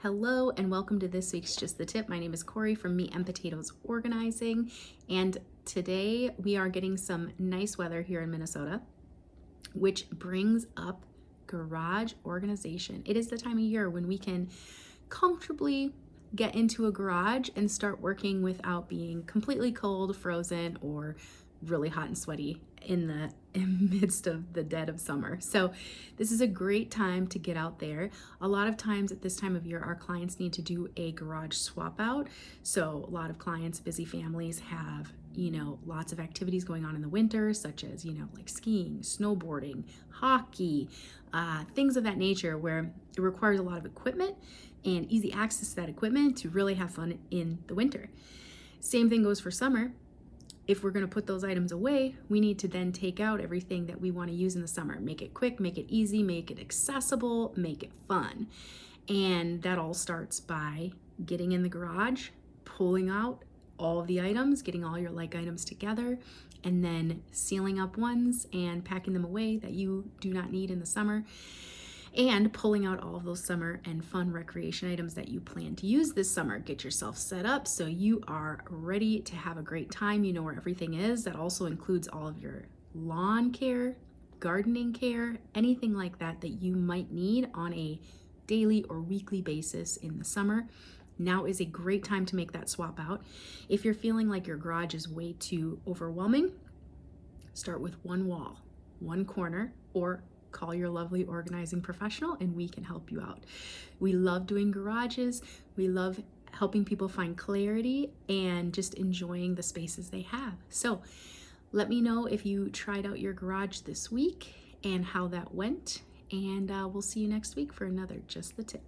Hello and welcome to this week's Just the Tip. My name is Corey from Meat and Potatoes Organizing, and today we are getting some nice weather here in Minnesota, which brings up garage organization. It is the time of year when we can comfortably get into a garage and start working without being completely cold, frozen, or really hot and sweaty in the midst of the dead of summer. So this is a great time to get out there. A lot of times at this time of year, our clients need to do a garage swap out. So a lot of clients, busy families have, lots of activities going on in the winter, such as, like skiing, snowboarding, hockey, things of that nature, where it requires a lot of equipment and easy access to that equipment to really have fun in the winter. Same thing goes for summer. If we're going to put those items away, we need to then take out everything that we want to use in the summer. Make it quick, make it easy, make it accessible, make it fun. And that all starts by getting in the garage, pulling out all of the items, getting all your like items together, and then sealing up ones and packing them away that you do not need in the summer, and pulling out all of those summer and fun recreation items that you plan to use this summer. Get yourself set up so you are ready to have a great time. You know where everything is. That also includes all of your lawn care, gardening care, anything like that that you might need on a daily or weekly basis in the summer. Now is a great time to make that swap out. If you're feeling like your garage is way too overwhelming, start with one wall, one corner, or call your lovely organizing professional and we can help you out. We love doing garages. We love helping people find clarity and just enjoying the spaces they have. So let me know if you tried out your garage this week and how that went. And we'll see you next week for another Just the Tip.